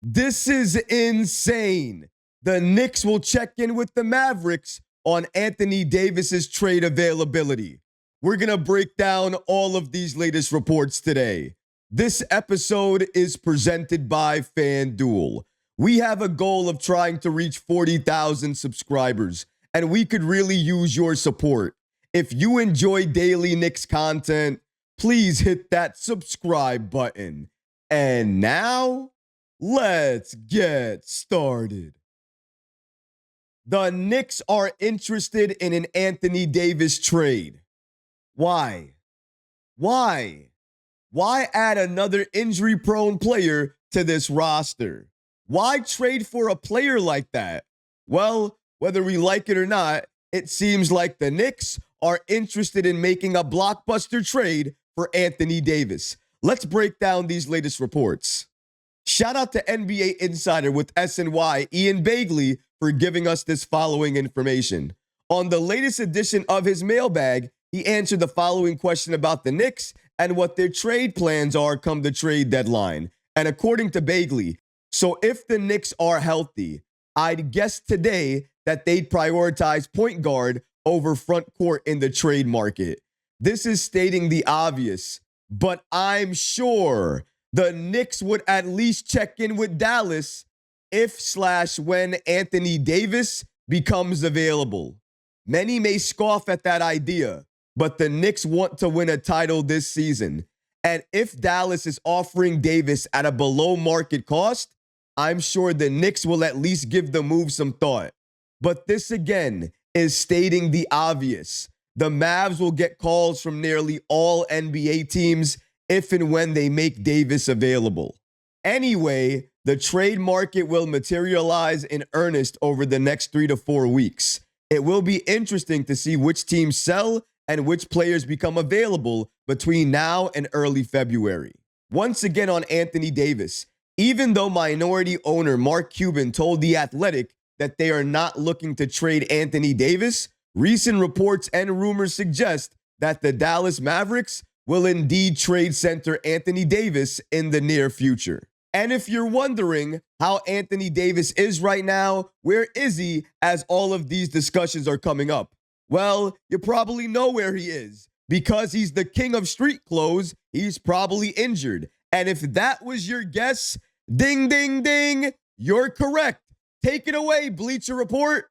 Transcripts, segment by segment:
This is insane. The Knicks will check in with the Mavericks on Anthony Davis's trade availability. We're going to break down all of these latest reports today. This episode is presented by FanDuel. We have a goal of trying to reach 40,000 subscribers, and we could really use your support. If you enjoy daily Knicks content, please hit that subscribe button. And now, let's get started. The Knicks are interested in an Anthony Davis trade. Why? Why add another injury-prone player to this roster? Why trade for a player like that? Well, whether we like it or not, it seems like the Knicks are interested in making a blockbuster trade for Anthony Davis. Let's break down these latest reports. Shout out to NBA Insider with SNY, Ian Begley, for giving us this following information. On the latest edition of his mailbag, he answered the following question about the Knicks and what their trade plans are come the trade deadline. And according to Begley, so if the Knicks are healthy, I'd guess today that they'd prioritize point guard over front court in the trade market. This is stating the obvious, but I'm sure the Knicks would at least check in with Dallas if/when Anthony Davis becomes available. Many may scoff at that idea, but the Knicks want to win a title this season. And if Dallas is offering Davis at a below market cost, I'm sure the Knicks will at least give the move some thought. But this again is stating the obvious. The Mavs will get calls from nearly all NBA teams if and when they make Davis available. Anyway, the trade market will materialize in earnest over the next 3 to 4 weeks. It will be interesting to see which teams sell and which players become available between now and early February. Once again on Anthony Davis, even though minority owner Mark Cuban told The Athletic that they are not looking to trade Anthony Davis, recent reports and rumors suggest that the Dallas Mavericks will indeed trade center Anthony Davis in the near future. And if you're wondering how Anthony Davis is right now, where is he as all of these discussions are coming up? Well, you probably know where he is. Because he's the king of street clothes, he's probably injured. And if that was your guess, ding, ding, ding, you're correct. Take it away, Bleacher Report.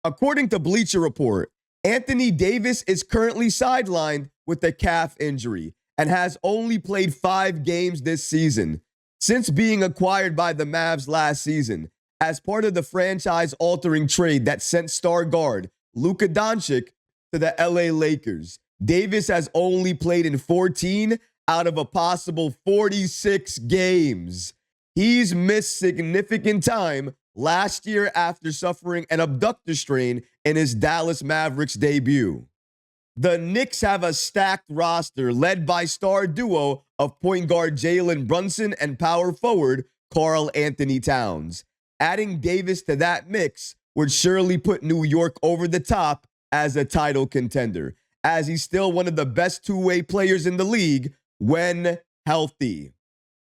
According to Bleacher Report, Anthony Davis is currently sidelined with a calf injury and has only played 5 games this season. Since being acquired by the Mavs last season, as part of the franchise-altering trade that sent star guard Luka Doncic to the LA Lakers, Davis has only played in 14 out of a possible 46 games. He's missed significant time last year after suffering an abductor strain in his Dallas Mavericks debut. The Knicks have a stacked roster led by star duo of point guard Jalen Brunson and power forward Karl-Anthony Towns. Adding Davis to that mix would surely put New York over the top as a title contender, as he's still one of the best two-way players in the league when healthy.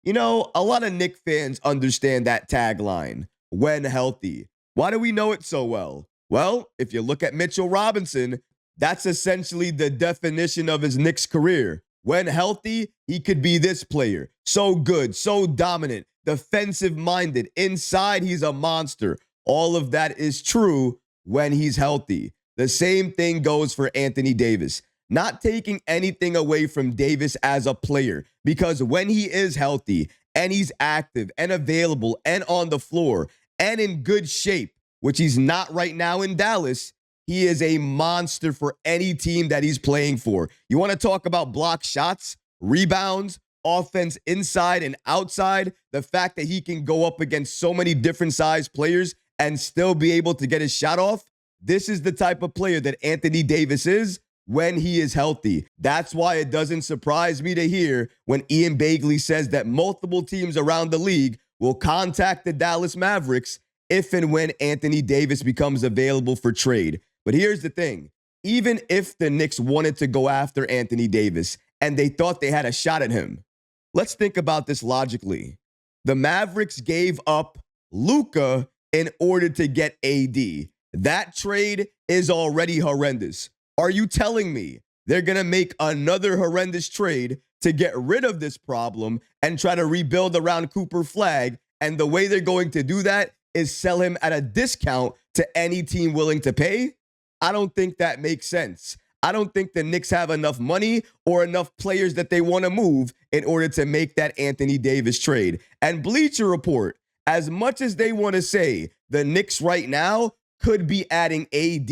You know, a lot of Knicks fans understand that tagline, when healthy. Why do we know it so well? Well, if you look at Mitchell Robinson, that's essentially the definition of his Knicks career. When healthy, he could be this player. So good, so dominant, defensive-minded. Inside, he's a monster. All of that is true when he's healthy. The same thing goes for Anthony Davis. Not taking anything away from Davis as a player, because when he is healthy and he's active and available and on the floor and in good shape, which he's not right now in Dallas, he is a monster for any team that he's playing for. You want to talk about block shots, rebounds, offense inside and outside, the fact that he can go up against so many different size players and still be able to get his shot off. This is the type of player that Anthony Davis is when he is healthy. That's why it doesn't surprise me to hear when Ian Begley says that multiple teams around the league will contact the Dallas Mavericks if and when Anthony Davis becomes available for trade. But here's the thing. Even if the Knicks wanted to go after Anthony Davis and they thought they had a shot at him, let's think about this logically. The Mavericks gave up Luka in order to get AD. That trade is already horrendous. Are you telling me they're going to make another horrendous trade to get rid of this problem and try to rebuild around Cooper Flag? And the way they're going to do that is sell him at a discount to any team willing to pay? I don't think that makes sense. I don't think the Knicks have enough money or enough players that they want to move in order to make that Anthony Davis trade. And Bleacher Report, as much as they want to say the Knicks right now could be adding AD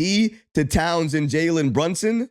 to Towns and Jalen Brunson,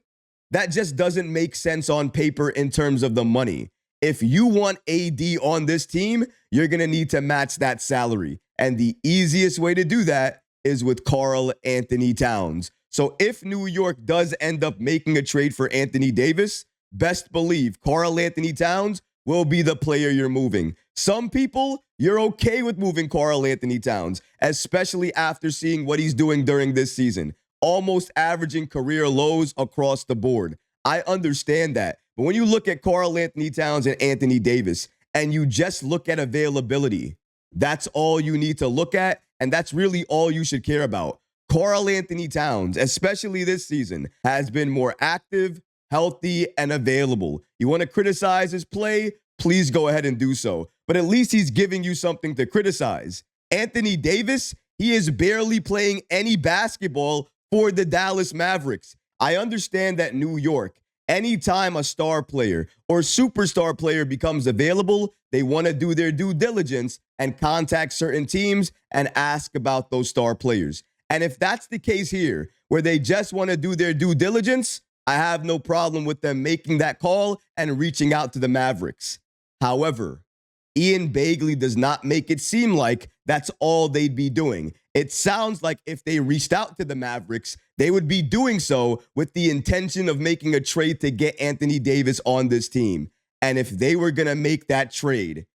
that just doesn't make sense on paper in terms of the money. If you want AD on this team, you're going to need to match that salary. And the easiest way to do that is with Karl-Anthony Towns. So if New York does end up making a trade for Anthony Davis, best believe Karl-Anthony Towns will be the player you're moving. Some people, you're okay with moving Karl-Anthony Towns, especially after seeing what he's doing during this season, almost averaging career lows across the board. I understand that. But when you look at Karl-Anthony Towns and Anthony Davis, and you just look at availability, that's all you need to look at, and that's really all you should care about. Karl-Anthony Towns, especially this season, has been more active, healthy, and available. You want to criticize his play? Please go ahead and do so. But at least he's giving you something to criticize. Anthony Davis, he is barely playing any basketball for the Dallas Mavericks. I understand that New York, anytime a star player or superstar player becomes available, they want to do their due diligence and contact certain teams and ask about those star players. And if that's the case here, where they just want to do their due diligence, I have no problem with them making that call and reaching out to the Mavericks. However, Ian Begley does not make it seem like that's all they'd be doing. It sounds like if they reached out to the Mavericks, they would be doing so with the intention of making a trade to get Anthony Davis on this team. And if they were going to make that trade,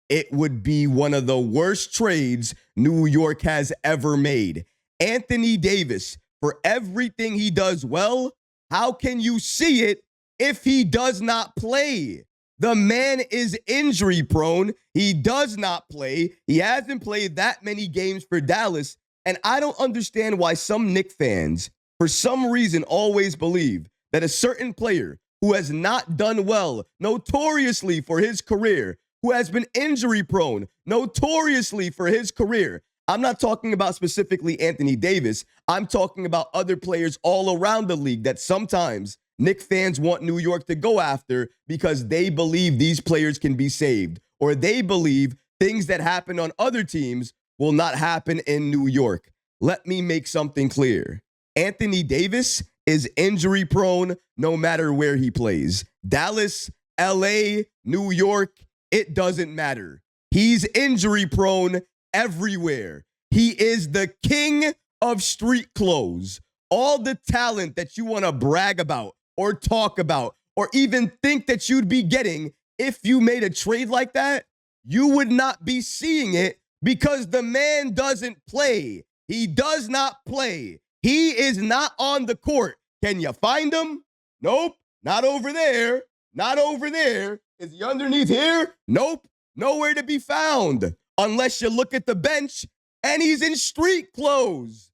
it would be one of the worst trades New York has ever made. Anthony Davis, for everything he does well, how can you see it if he does not play? The man is injury prone. He does not play. He hasn't played that many games for Dallas. And I don't understand why some Knicks fans, for some reason, always believe that a certain player who has not done well, notoriously for his career, who has been injury prone, notoriously for his career. I'm not talking about specifically Anthony Davis. I'm talking about other players all around the league that sometimes Knicks fans want New York to go after because they believe these players can be saved, or they believe things that happen on other teams will not happen in New York. Let me make something clear. Anthony Davis is injury prone no matter where he plays. Dallas, LA, New York, it doesn't matter. He's injury prone everywhere. He is the king of street clothes. All the talent that you want to brag about or talk about or even think that you'd be getting if you made a trade like that, you would not be seeing it because the man doesn't play. He does not play. He is not on the court. Can you find him? Nope. Not over there. Not over there. Is he underneath here? Nope. Nowhere to be found. Unless you look at the bench and he's in street clothes.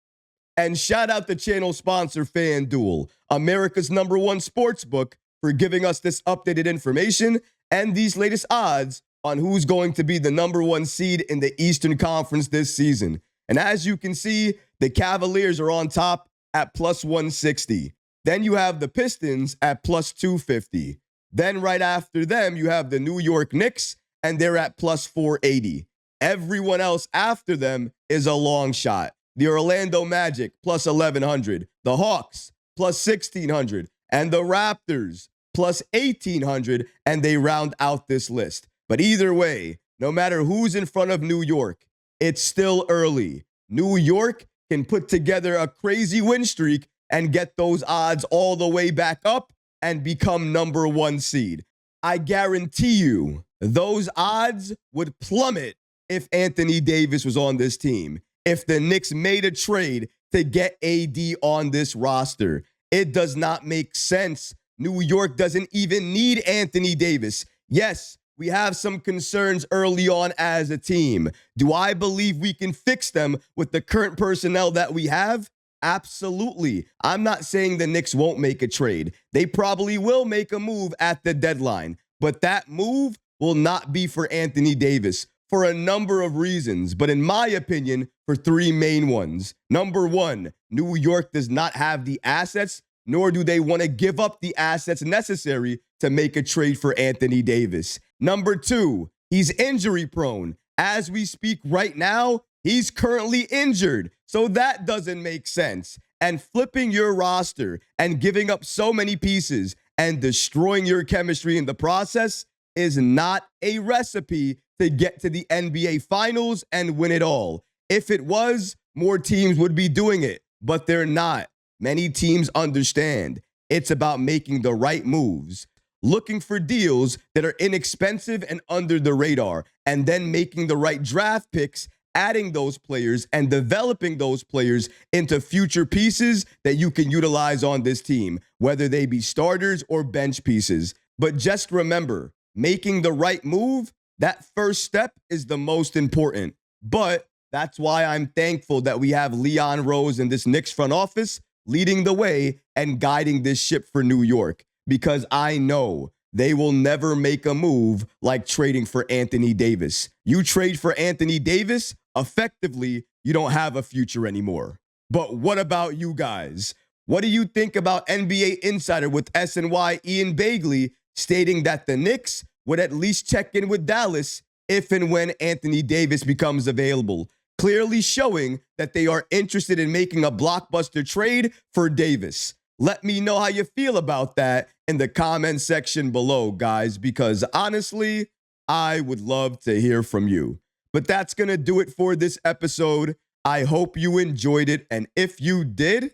And shout out to channel sponsor FanDuel, America's #1 sportsbook, for giving us this updated information and these latest odds on who's going to be the #1 seed in the Eastern Conference this season. And as you can see, the Cavaliers are on top at +160. Then you have the Pistons at +250. Then right after them, you have the New York Knicks, and they're at +480. Everyone else after them is a long shot. The Orlando Magic +1100, the Hawks +1600, and the Raptors +1800, and they round out this list. But either way, no matter who's in front of New York, it's still early. New York can put together a crazy win streak and get those odds all the way back up and become #1 seed. I guarantee you those odds would plummet if Anthony Davis was on this team, if the Knicks made a trade to get AD on this roster. It does not make sense. New York doesn't even need Anthony Davis. Yes, we have some concerns early on as a team. Do I believe we can fix them with the current personnel that we have? Absolutely. I'm not saying the Knicks won't make a trade. They probably will make a move at the deadline, but that move will not be for Anthony Davis for a number of reasons, but in my opinion, for three main ones. Number one, New York does not have the assets, nor do they want to give up the assets necessary to make a trade for Anthony Davis. Number two, he's injury prone. As we speak right now, he's currently injured, so that doesn't make sense. And flipping your roster and giving up so many pieces and destroying your chemistry in the process is not a recipe to get to the NBA Finals and win it all. If it was, more teams would be doing it, but they're not. Many teams understand it's about making the right moves, looking for deals that are inexpensive and under the radar, and then making the right draft picks, adding those players and developing those players into future pieces that you can utilize on this team, whether they be starters or bench pieces. But just remember, making the right move, that first step is the most important. But that's why I'm thankful that we have Leon Rose in this Knicks front office leading the way and guiding this ship for New York, because I know they will never make a move like trading for Anthony Davis. You trade for Anthony Davis, effectively, you don't have a future anymore. But what about you guys? What do you think about NBA Insider with SNY Ian Begley stating that the Knicks would at least check in with Dallas if and when Anthony Davis becomes available, clearly showing that they are interested in making a blockbuster trade for Davis? Let me know how you feel about that in the comment section below, guys, because honestly, I would love to hear from you. But that's going to do it for this episode. I hope you enjoyed it. And if you did,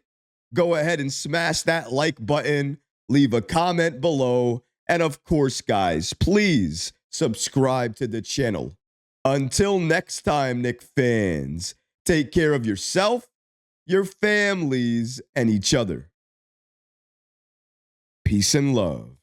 go ahead and smash that like button, leave a comment below. And of course, guys, please subscribe to the channel. Until next time, Knicks fans, take care of yourself, your families, and each other. Peace and love.